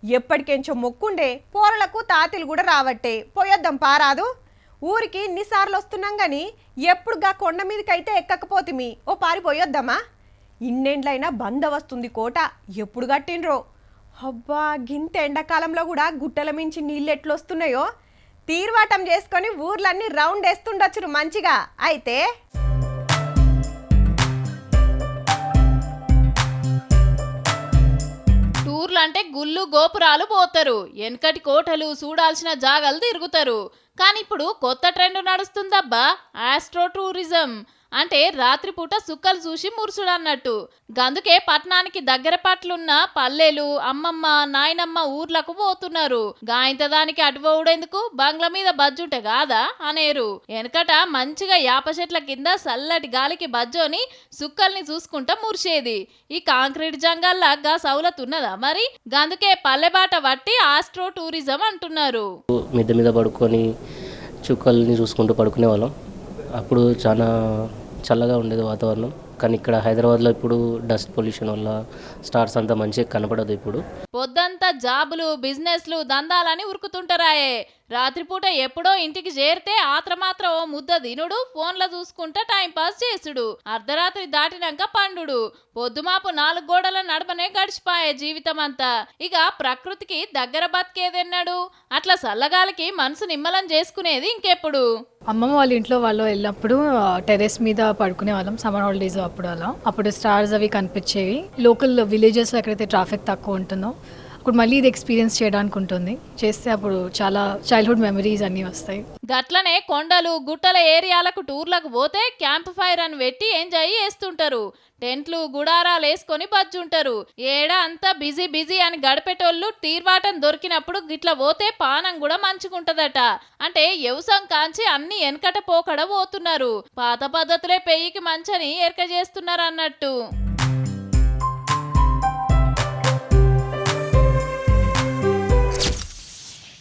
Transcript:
ఎప్పటికెంచో మొక్కుండే పోరలకు తాతిలు కూడా రావట్టే పోయొద్దాం పారాదు. ఊరికి ఇన్నిసార్లు వస్తున్నాం గాని ఎప్పుడుగా కొండ మీదకైతే ఎక్కకపోతిమి. ఓ పారి పోయొద్దామా? ఇన్నేండ్లైనా బంద వస్తుంది కోట, ఎప్పుడు కట్టిండ్రో. అబ్బా, గింత ఎండాకాలంలో కూడా గుట్టల మించి నీళ్ళు ఎట్లొస్తున్నాయో. తీర్వాటం చేసుకొని ఊర్లన్నీ రౌండ్ వేస్తుండొచ్చురు మంచిగా. అయితే టూర్లు అంటే గుళ్ళు గోపురాలు పోతారు, వెనకటి కోటలు చూడాల్సిన జాగాలు తిరుగుతారు. కానీ ఇప్పుడు కొత్త ట్రెండ్ నడుస్తుందబ్బా, ఆస్ట్రో టూరిజం. అంటే రాత్రిపూట సుక్కలు చూసి మురుసుడు అన్నట్టు. గందుకే పట్టణానికి దగ్గర పట్లున్న పల్లెలు, అమ్మమ్మ నాయనమ్మ ఊర్లకు పోతున్నారు. గాయంత దానికి అటువోడేందుకు బంగ్ల మీద బజ్జుంటే కాదా అనేరు. వెనకట మంచిగా యాప చెట్ల కింద చల్లటి గాలికి బజ్జోని సుక్కల్ని చూసుకుంటా మురిసేది. ఈ కాంక్రీట్ జంగల్లా గా సౌలత్ ఉన్నదా మరి? గందుకే పల్లెబాట వట్టి ఆస్ట్రో టూరిజం అంటున్నారు. మిద్ద మీద పడుకొని చుక్కల్ని చూసుకుంటూ పడుకునే వాళ్ళం. అప్పుడు చాలా చల్లగా ఉండేది వాతావరణం. కానీ ఇక్కడ హైదరాబాద్లో ఇప్పుడు డస్ట్ పొల్యూషన్ వల్ల స్టార్స్ అంతా మంచిగా కనపడదు. ఇప్పుడు పొద్దంతా జాబులు బిజినెస్లు దందాలని ఉరుకుతుంటారాయే. రాత్రిపూట ఎప్పుడో ఇంటికి చేరితే ఆత్రమాత్రం ఓ ముద్ద తినుడు, ఫోన్లో చూసుకుంటా టైంపాస్ చేసుడు, అర్ధరాత్రి దాటినాక పండుడు, పొద్దుమాపు 4 గోడల నడపనే గడిచిపాయే జీవితం అంతా. ఇక ప్రకృతికి దగ్గర బతికేదెన్నాడు? అట్లా చల్లగాలికి మనసు నిమ్మలం చేసుకునేది ఇంకెప్పుడు. అమ్మమ్మ వాళ్ళ ఇంట్లో వాళ్ళు వెళ్ళినప్పుడు టెర్రస్ మీద పడుకునే వాళ్ళం సమ్మర్ హాలిడేస్ అప్పుడు. అప్పుడు స్టార్స్ అవి కనిపించేవి. లోకల్ విలేజెస్లో ఎక్కడైతే ట్రాఫిక్ తక్కువ ఉంటుందో అప్పుడు మళ్ళీ ఇది ఎక్స్పీరియన్స్ చేయడానికి ఉంటుంది. చేస్తే అప్పుడు చాలా చైల్డ్హుడ్ మెమరీస్ అన్నీ వస్తాయి. గట్లనే కొండలు గుట్టల ఏరియాలకు టూర్లకు పోతే క్యాంప్ ఫైర్ అని పెట్టి ఎంజాయ్ చేస్తుంటారు. టెంట్లు గుడారాలు వేసుకొని బజ్జుంటారు. ఏడా అంతా బిజీ బిజీ అని గడిపేటోళ్ళు తీర్వాటం దొరికినప్పుడు గిట్ల పోతే పానం కూడా మంచిగుంటదట. అంటే వ్యవసాయం కాంచి అన్ని వెనకట పోకడ పోతున్నారు. పాత పద్ధతులే పెయ్యికి మంచని ఎరక చేస్తున్నారు అన్నట్టు.